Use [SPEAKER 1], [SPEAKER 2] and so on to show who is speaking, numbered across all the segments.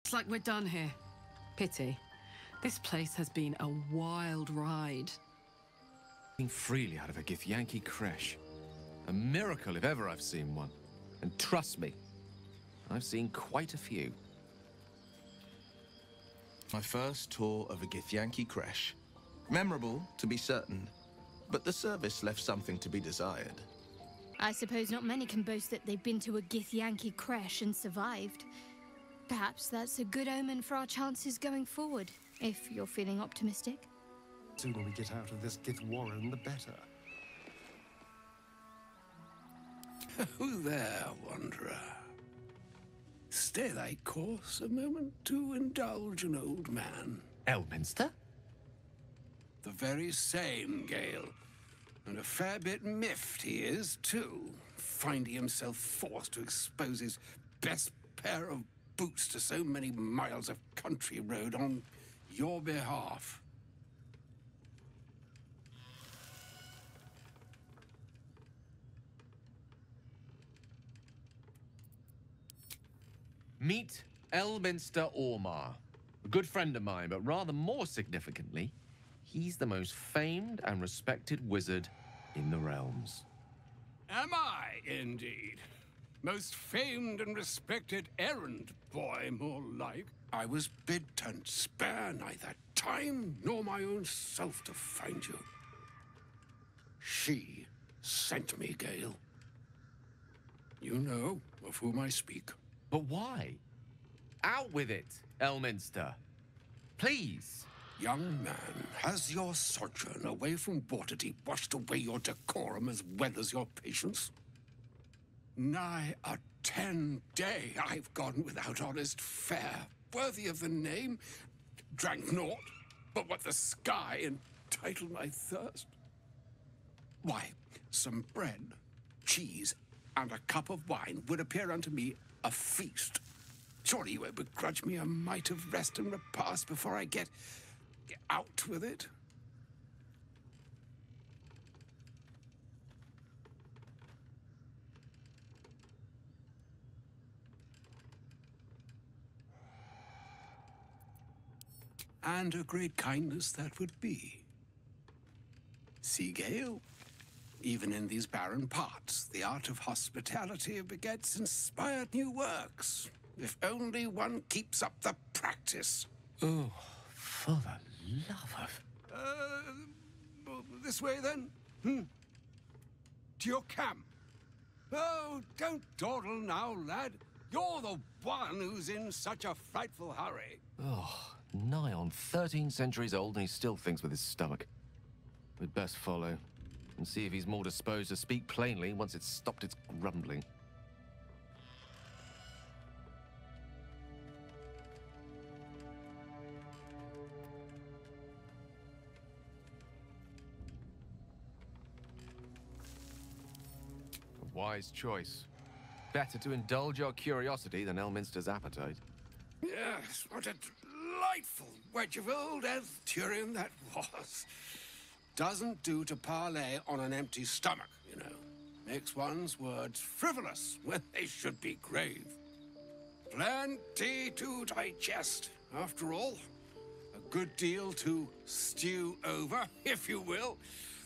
[SPEAKER 1] Looks like we're done here. Pity. This place has been a wild ride.
[SPEAKER 2] Freely out of a Githyanki creche. A miracle if ever I've seen one. And trust me, I've seen quite a few.
[SPEAKER 3] My first tour of a Githyanki creche. Memorable, to be certain, but the service left something to be desired.
[SPEAKER 4] I suppose not many can boast that they've been to a Githyanki creche and survived. Perhaps that's a good omen for our chances going forward, if you're feeling optimistic.
[SPEAKER 5] The sooner we get out of this Gith warren, the better.
[SPEAKER 6] Oh there, wanderer. Stay thy course a moment to indulge an old man.
[SPEAKER 2] Elminster?
[SPEAKER 6] The very same, Gale. And a fair bit miffed he is, too, finding himself forced to expose his best pair of boots to so many miles of country road on your behalf.
[SPEAKER 2] Meet Elminster Aumar. A good friend of mine, but rather more significantly, he's the most famed and respected wizard in the realms.
[SPEAKER 6] Am I, indeed? Most famed and respected errand boy, more like. I was bid to spare neither time nor my own self to find you. She sent me, Gale. You know of whom I speak.
[SPEAKER 2] But why? Out with it, Elminster. Please.
[SPEAKER 6] Young man, has your sojourn away from Waterdeep washed away your decorum as well as your patience? Nigh a 10-day I've gone without honest fare, worthy of the name. Drank naught but what the sky entitled my thirst. Why, some bread, cheese, and a cup of wine would appear unto me a feast. Surely you won't begrudge me a mite of rest and repast before I get out with it? And a great kindness that would be. See, Gale, even in these barren parts, the art of hospitality begets inspired new works, if only one keeps up the practice.
[SPEAKER 2] Oh, for the love of...
[SPEAKER 6] This way, then? To your camp. Oh, don't dawdle now, lad. You're the one who's in such a frightful hurry.
[SPEAKER 2] Oh, nigh on 13 centuries old and he still thinks with his stomach. We'd best follow and see if he's more disposed to speak plainly once it's stopped its grumbling. A wise choice. Better to indulge your curiosity than Elminster's appetite.
[SPEAKER 6] Yes, what a delightful wedge of old Arthurian that was. Doesn't do to parley on an empty stomach, you know. Makes one's words frivolous when they should be grave. Plenty to digest, after all. A good deal to stew over, if you will.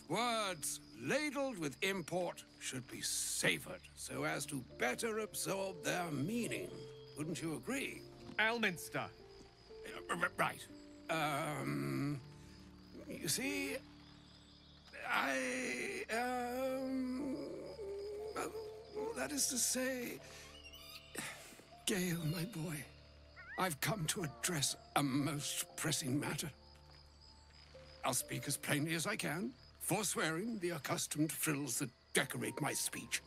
[SPEAKER 6] Words ladled with import should be savored so as to better absorb their meaning. Wouldn't you agree?
[SPEAKER 2] Elminster!
[SPEAKER 6] Right. You see, that is to say, Gale, my boy, I've come to address a most pressing matter. I'll speak as plainly as I can, forswearing the accustomed frills that decorate my speech.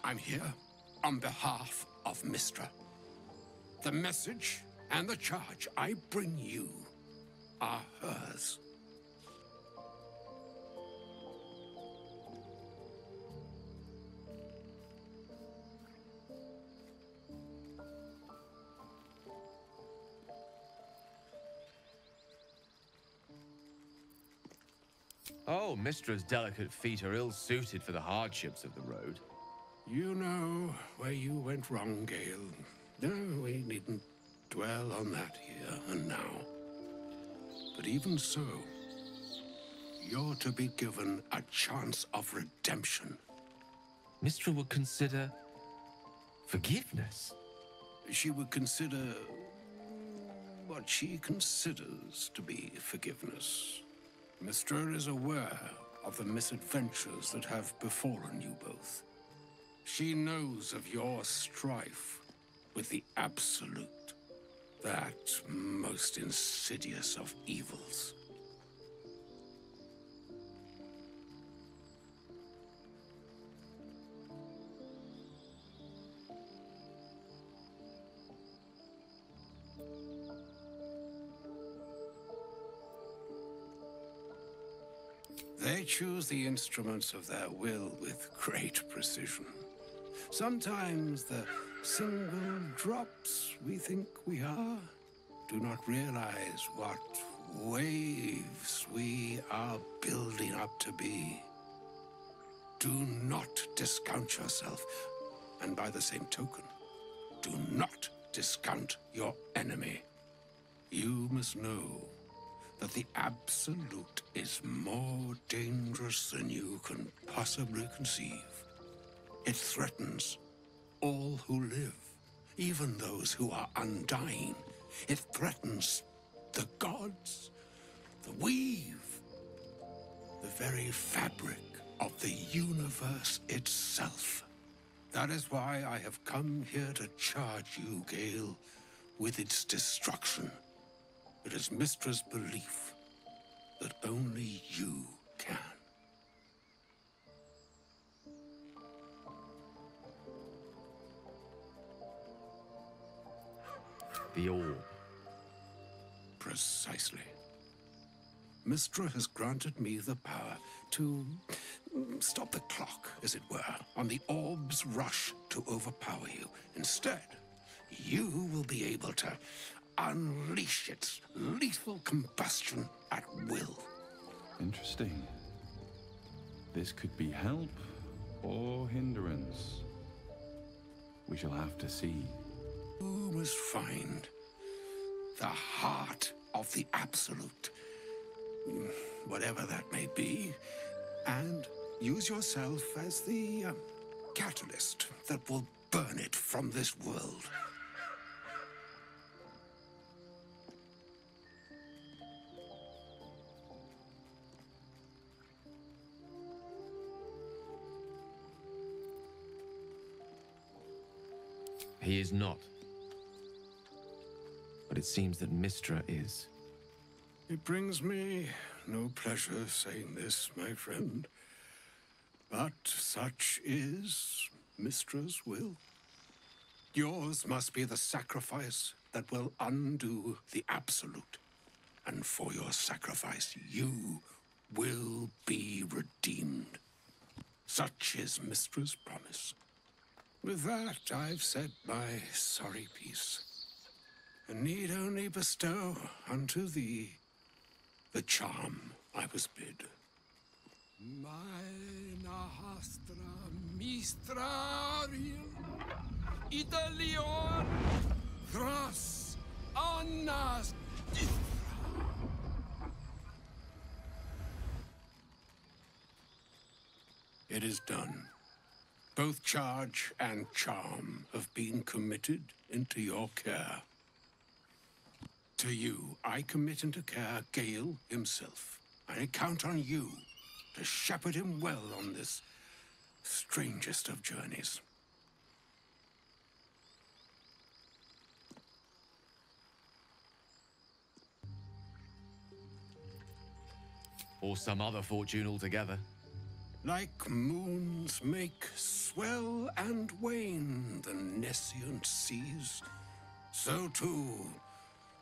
[SPEAKER 6] I'm here on behalf of Mistra. The message and the charge I bring you are hers.
[SPEAKER 2] Oh, Mistra's delicate feet are ill-suited for the hardships of the road.
[SPEAKER 6] You know where you went wrong, Gale. No, we needn't dwell on that here and now. But even so, you're to be given a chance of redemption.
[SPEAKER 2] Mistra would consider forgiveness.
[SPEAKER 6] She would consider what she considers to be forgiveness. Mistra is aware of the misadventures that have befallen you both. She knows of your strife with the Absolute, that most insidious of evils. They choose the instruments of their will with great precision. Sometimes the single drops we think we are do not realize what waves we are building up to be. Do not discount yourself, and by the same token, do not discount your enemy. You must know that the Absolute is more dangerous than you can possibly conceive. It threatens all who live, even those who are undying. It threatens the gods, the weave, the very fabric of the universe itself. That is why I have come here to charge you, Gale, with its destruction. It is Mistra's belief that only you can.
[SPEAKER 2] The orb.
[SPEAKER 6] Precisely. Mistra has granted me the power to stop the clock, as it were, on the orb's rush to overpower you. Instead, you will be able to unleash its lethal combustion at will.
[SPEAKER 7] Interesting. This could be help or hindrance. We shall have to see.
[SPEAKER 6] You must find the heart of the Absolute, whatever that may be, and use yourself as the catalyst that will burn it from this world.
[SPEAKER 2] He is not. But it seems that Mistra is.
[SPEAKER 6] It brings me no pleasure saying this, my friend, but such is Mistra's will. Yours must be the sacrifice that will undo the Absolute, and for your sacrifice you will be redeemed. Such is Mistra's promise. With that, I've said my sorry piece, and need only bestow unto thee the charm I was bid.
[SPEAKER 8] Meine hastra mistrarium, Italion, thras annas
[SPEAKER 6] It is done. Both charge and charm have been committed into your care. To you, I commit into care Gale himself. I count on you to shepherd him well on this strangest of journeys.
[SPEAKER 2] Or some other fortune altogether.
[SPEAKER 6] Like moons make swell and wane the nescient seas, so too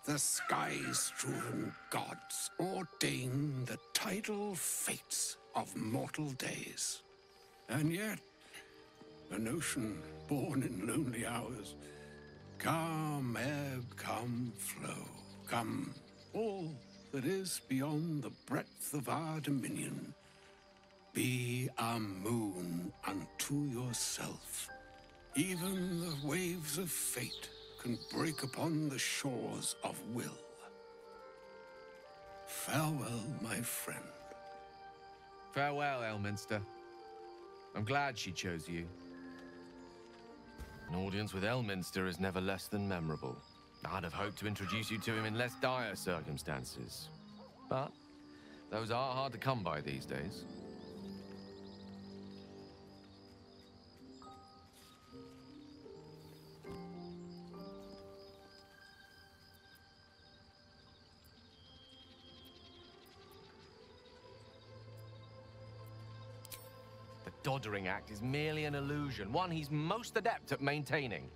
[SPEAKER 6] the sky-strewn gods ordain the tidal fates of mortal days. And yet, an ocean born in lonely hours, come ebb, come flow, come all that is beyond the breadth of our dominion. Be a moon unto yourself. Even the waves of fate can break upon the shores of will. Farewell, my friend.
[SPEAKER 2] Farewell, Elminster. I'm glad she chose you. An audience with Elminster is never less than memorable. I'd have hoped to introduce you to him in less dire circumstances. But those are hard to come by these days. The Doddering Act is merely an illusion, one he's most adept at maintaining.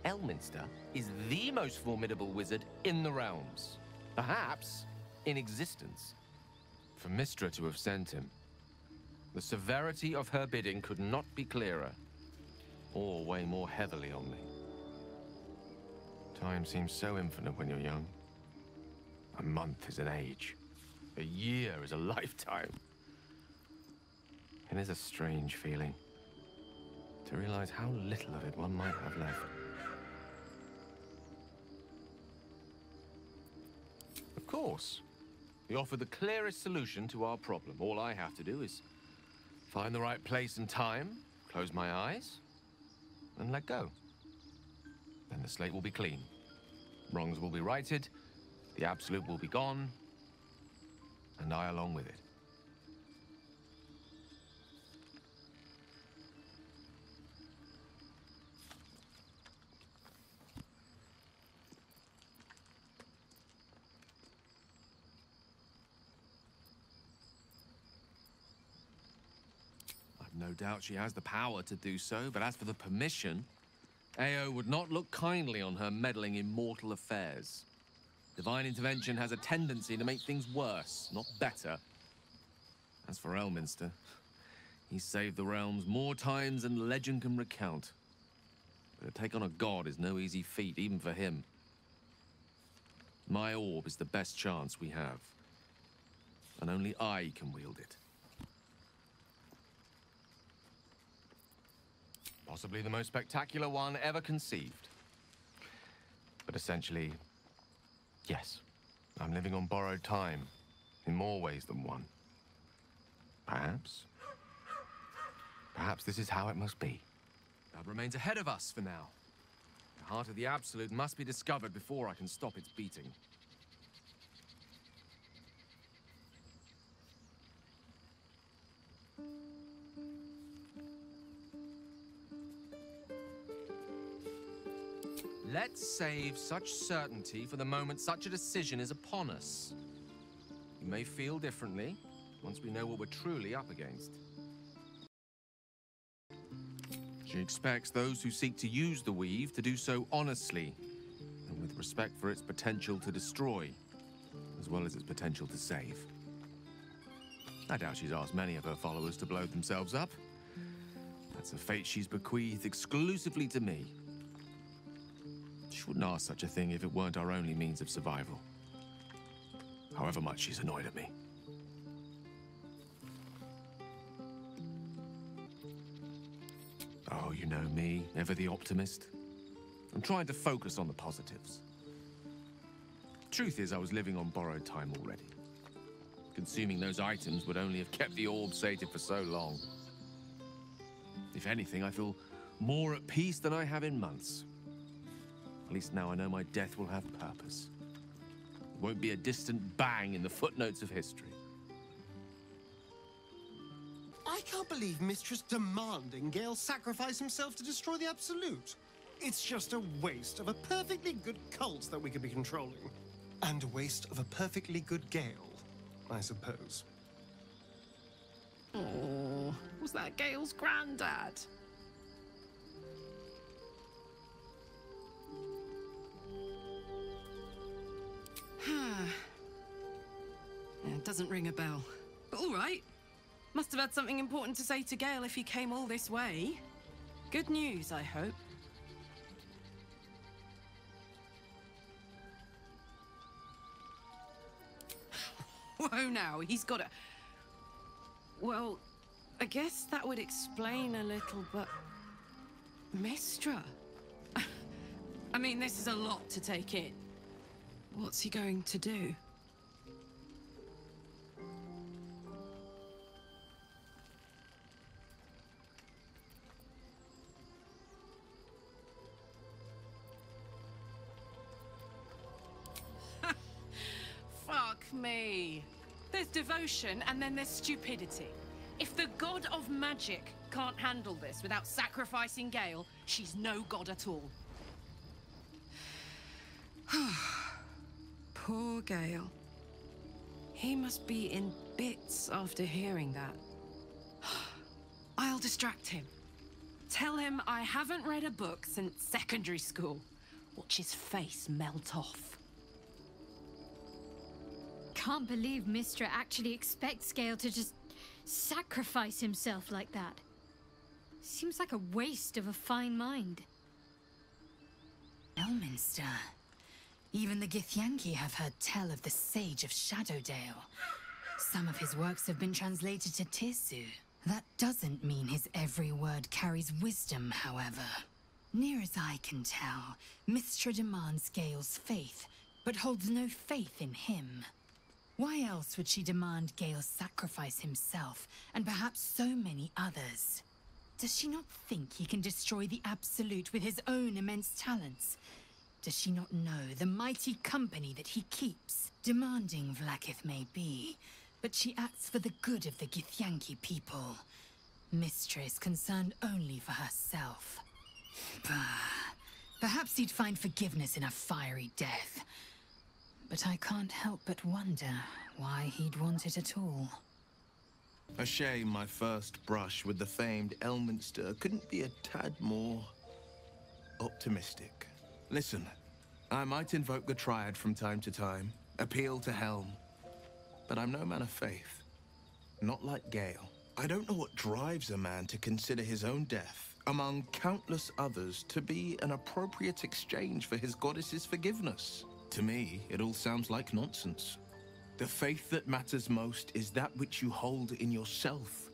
[SPEAKER 2] Elminster is the most formidable wizard in the realms, perhaps in existence. For Mistra to have sent him, the severity of her bidding could not be clearer, or weigh more heavily on me. Time seems so infinite when you're young. A month is an age. A year is a lifetime. It is a strange feeling to realize how little of it one might have left. Of course, we offer the clearest solution to our problem. All I have to do is find the right place and time, close my eyes, and let go. Then the slate will be clean. Wrongs will be righted, the absolute will be gone, and I along with it. No doubt she has the power to do so, but as for the permission, Ao would not look kindly on her meddling in mortal affairs. Divine intervention has a tendency to make things worse, not better. As for Elminster, he's saved the realms more times than legend can recount. But to take on a god is no easy feat, even for him. My orb is the best chance we have, and only I can wield it. Possibly the most spectacular one ever conceived. But essentially, yes, I'm living on borrowed time, in more ways than one. Perhaps this is how it must be. That remains ahead of us for now. The heart of the Absolute must be discovered before I can stop its beating. Let's save such certainty for the moment such a decision is upon us. We may feel differently once we know what we're truly up against. She expects those who seek to use the weave to do so honestly and with respect for its potential to destroy, as well as its potential to save. I doubt she's asked many of her followers to blow themselves up. That's a fate she's bequeathed exclusively to me. She wouldn't ask such a thing if it weren't our only means of survival. However much she's annoyed at me. Oh, you know me, ever the optimist. I'm trying to focus on the positives. Truth is, I was living on borrowed time already. Consuming those items would only have kept the orb sated for so long. If anything, I feel more at peace than I have in months. At least now I know my death will have purpose. It won't be a distant bang in the footnotes of history.
[SPEAKER 5] I can't believe Mistress demanding Gale sacrifice himself to destroy the Absolute. It's just a waste of a perfectly good cult that we could be controlling. And a waste of a perfectly good Gale, I suppose.
[SPEAKER 1] Oh, was that Gale's granddad? It doesn't ring a bell. But all right. Must have had something important to say to Gale if he came all this way. Good news, I hope. Whoa now, he's got a... Well, I guess that would explain a little, but... Mistra? I mean, this is a lot to take in. What's he going to do? Fuck me. There's devotion and then there's stupidity. If the god of magic can't handle this without sacrificing Gale, she's no god at all. Poor Gale. He must be in bits after hearing that. I'll distract him. Tell him I haven't read a book since secondary school. Watch his face melt off.
[SPEAKER 4] Can't believe Mistry actually expects Gale to just sacrifice himself like that. Seems like a waste of a fine mind.
[SPEAKER 9] Elminster. Even the Githyanki have heard tell of the Sage of Shadowdale. Some of his works have been translated to Tirsu. That doesn't mean his every word carries wisdom, however. Near as I can tell, Mistry demands Gale's faith, but holds no faith in him. Why else would she demand Gale sacrifice himself, and perhaps so many others? Does she not think he can destroy the Absolute with his own immense talents? Does she not know the mighty company that he keeps? Demanding Vlaakith may be, but she acts for the good of the Githyanki people. Mistry is concerned only for herself. Bah. Perhaps he'd find forgiveness in a fiery death. But I can't help but wonder why he'd want it at all.
[SPEAKER 3] A shame my first brush with the famed Elminster couldn't be a tad more optimistic. Listen, I might invoke the Triad from time to time, appeal to Helm, but I'm no man of faith. Not like Gale. I don't know what drives a man to consider his own death, among countless others, to be an appropriate exchange for his goddess's forgiveness. To me, it all sounds like nonsense. The faith that matters most is that which you hold in yourself,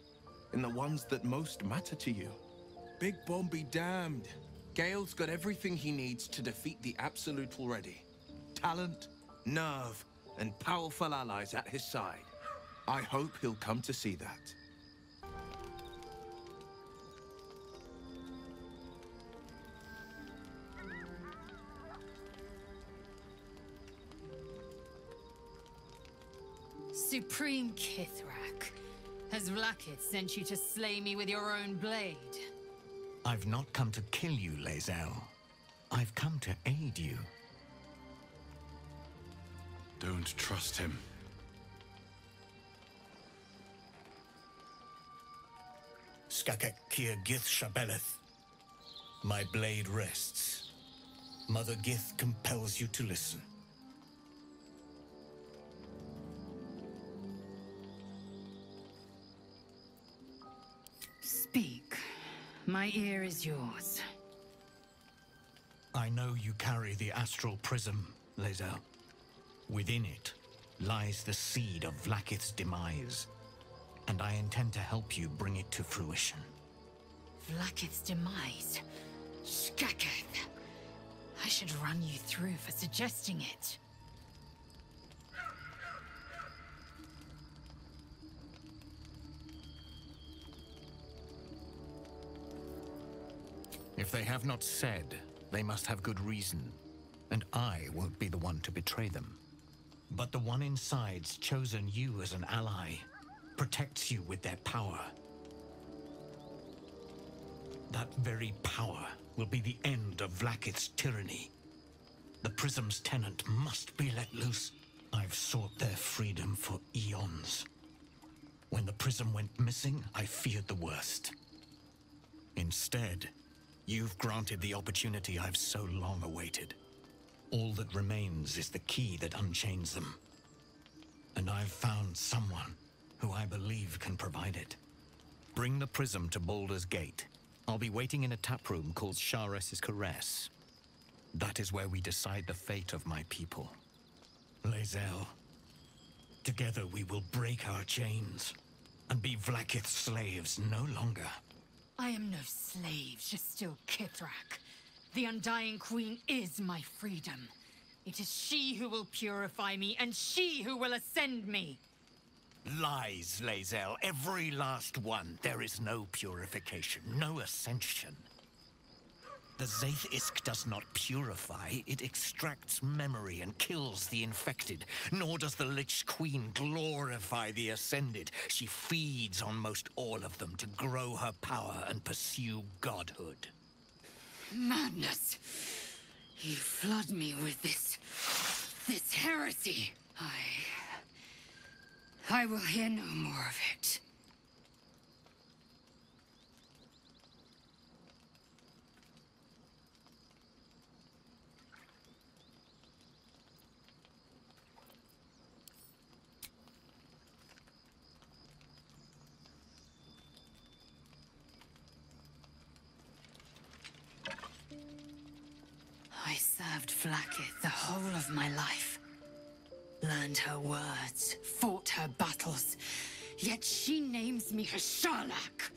[SPEAKER 3] in the ones that most matter to you. Big Bomb be damned. Gale's got everything he needs to defeat the Absolute already. Talent, nerve, and powerful allies at his side. I hope he'll come to see that.
[SPEAKER 9] Supreme Kithrak, has Vlaakith sent you to slay me with your own blade?
[SPEAKER 10] I've not come to kill you, Laezel. I've come to aid you.
[SPEAKER 7] Don't trust him.
[SPEAKER 11] Skakek Kier Gith Shabeleth. My blade rests. Mother Gith compels you to listen.
[SPEAKER 9] Speak. My ear is yours.
[SPEAKER 11] I know you carry the astral prism, Laezel. Within it lies the seed of Vlaakith's demise, and I intend to help you bring it to fruition.
[SPEAKER 9] Vlaakith's demise? Skaketh! I should run you through for suggesting it.
[SPEAKER 11] If they have not said, they must have good reason, and I won't be the one to betray them. But the one inside's chosen you as an ally, protects you with their power. That very power will be the end of Vlaakith's tyranny. The Prism's tenant must be let loose. I've sought their freedom for eons. When the Prism went missing, I feared the worst. Instead, you've granted the opportunity I've so long awaited. All that remains is the key that unchains them. And I've found someone who I believe can provide it. Bring the Prism to Baldur's Gate. I'll be waiting in a taproom called Shares's Caress. That is where we decide the fate of my people. Laezel, together we will break our chains and be Vlaakith's slaves no longer.
[SPEAKER 9] I am no slave, just still Kithrak. The Undying Queen is my freedom. It is she who will purify me, and she who will ascend me.
[SPEAKER 10] Lies, Laezel. Every last one. There is no purification, no ascension. The Zaith Isk does not purify, it extracts memory and kills the infected. Nor does the Lich Queen glorify the ascended. She feeds on most all of them to grow her power and pursue godhood.
[SPEAKER 9] Madness! You flood me with this heresy. I will hear no more of it. I served Vlaakith the whole of my life. Learned her words, fought her battles, yet she names me her Sharlak.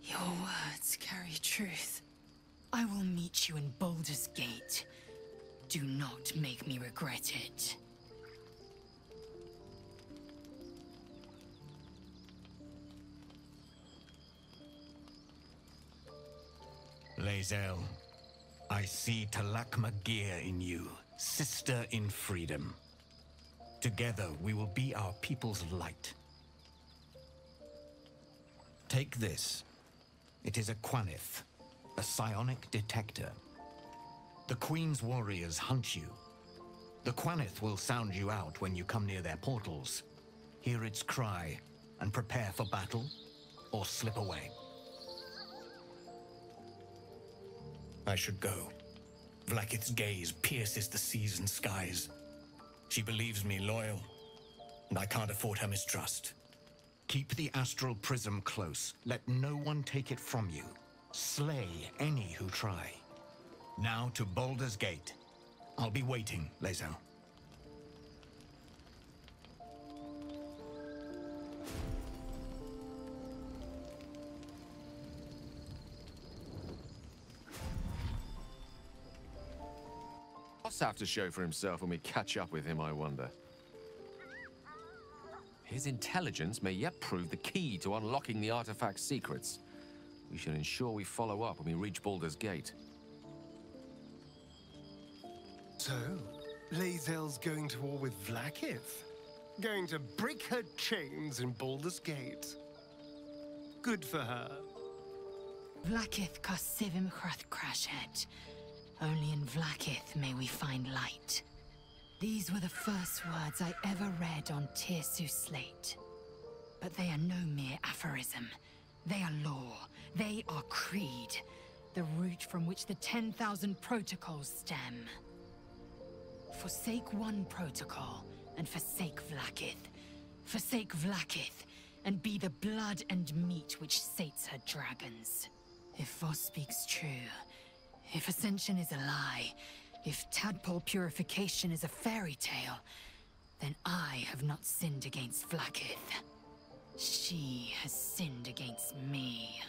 [SPEAKER 9] Your words carry truth. I will meet you in Baldur's Gate. Do not make me regret it.
[SPEAKER 10] Laezel, I see Talak Magir in you, sister in freedom. Together we will be our people's light. Take this. It is a Quanith, a psionic detector. The Queen's warriors hunt you. The Quanith will sound you out when you come near their portals. Hear its cry and prepare for battle, or slip away. I should go. Vlaakith's gaze pierces the seas and skies. She believes me loyal, and I can't afford her mistrust. Keep the astral prism close. Let no one take it from you. Slay any who try. Now to Baldur's Gate. I'll be waiting, Laezel.
[SPEAKER 2] What's have to show for himself when we catch up with him, I wonder? His intelligence may yet prove the key to unlocking the artifact's secrets. We should ensure we follow up when we reach Baldur's Gate.
[SPEAKER 5] So, Laezel's going to war with Vlaakith? Going to break her chains in Baldur's Gate? Good for her.
[SPEAKER 9] Vlaakith Kosivim Hrath Crashhead. Only in Vlaakith may we find light. These were the first words I ever read on Tirsu's slate. But they are no mere aphorism. They are law. They are creed. The root from which the 10,000 protocols stem. Forsake one protocol, and forsake Vlaakith. Forsake Vlaakith, and be the blood and meat which sates her dragons. If Voss speaks true, if Ascension is a lie, if tadpole purification is a fairy tale, then I have not sinned against Vlaakith. She has sinned against me.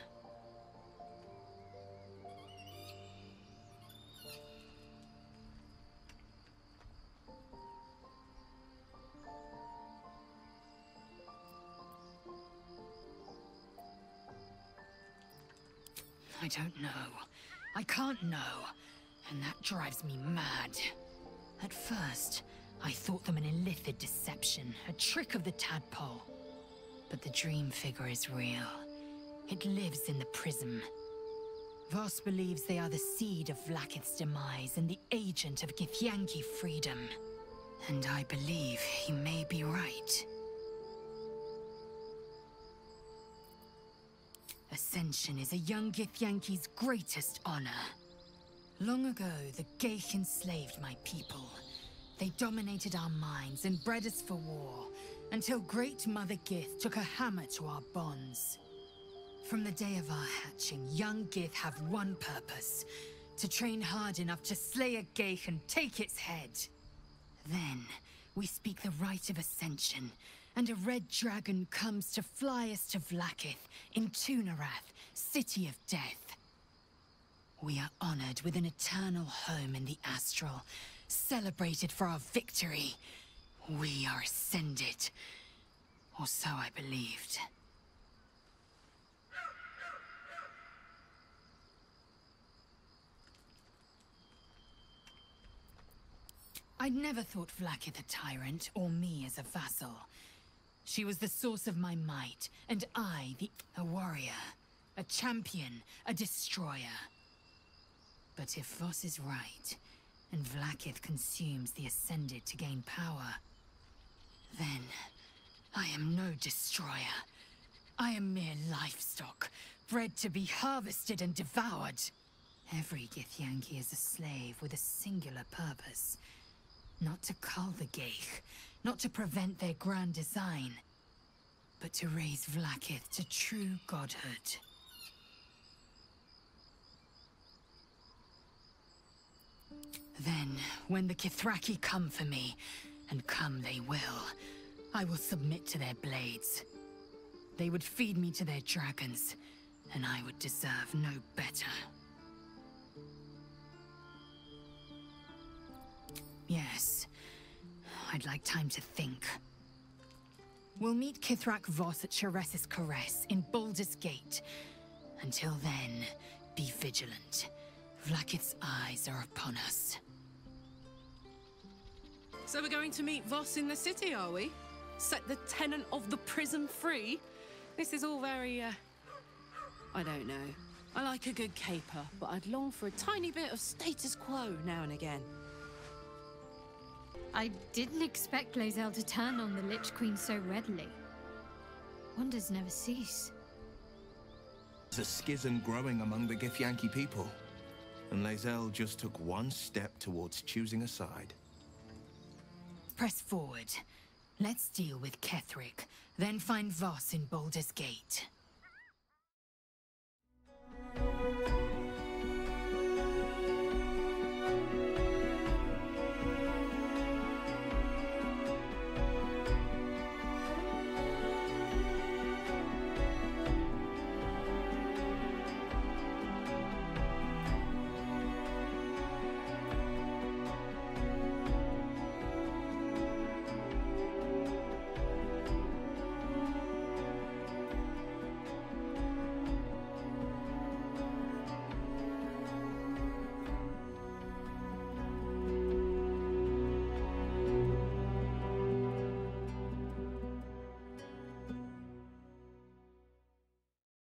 [SPEAKER 9] I don't know. I can't know. And that drives me mad. At first, I thought them an illithid deception, a trick of the tadpole. But the dream figure is real. It lives in the prism. Voss believes they are the seed of Vlaakith's demise and the agent of Githyanki freedom. And I believe he may be right. Ascension is a young Githyanki's greatest honor. Long ago, the Geich enslaved my people. They dominated our minds and bred us for war, until Great Mother Gith took a hammer to our bonds. From the day of our hatching, young Gith have one purpose: to train hard enough to slay a Geich and take its head. Then, we speak the rite of Ascension, and a red dragon comes to fly us to Vlaakith, in Tunarath, City of Death. We are honored with an eternal home in the astral, celebrated for our victory. We are ascended. Or so I believed. I'd never thought Vlaakith a tyrant, or me as a vassal. She was the source of my might, and I, a warrior, a champion, a destroyer. But if Voss is right, and Vlaakith consumes the Ascended to gain power, then I am no destroyer. I am mere livestock, bred to be harvested and devoured. Every Githyanki is a slave with a singular purpose. Not to cull the Geich, not to prevent their grand design, but to raise Vlaakith to true godhood. Then, when the Kithraki come for me, and come they will, I will submit to their blades. They would feed me to their dragons, and I would deserve no better. Yes, I'd like time to think. We'll meet Kithrak Voss at Chares's Caress in Baldur's Gate. Until then, be vigilant. Vlaakith's eyes are upon us.
[SPEAKER 1] So we're going to meet Voss in the city, are we? Set the tenant of the prison free? This is all very, I don't know. I like a good caper, but I'd long for a tiny bit of status quo now and again.
[SPEAKER 4] I didn't expect Lae'zel to turn on the Lich Queen so readily. Wonders never cease.
[SPEAKER 3] There's a schism growing among the Githyanki people, and Lae'zel just took one step towards choosing a side.
[SPEAKER 9] Press forward. Let's deal with Ketheric, then find Voss in Baldur's Gate.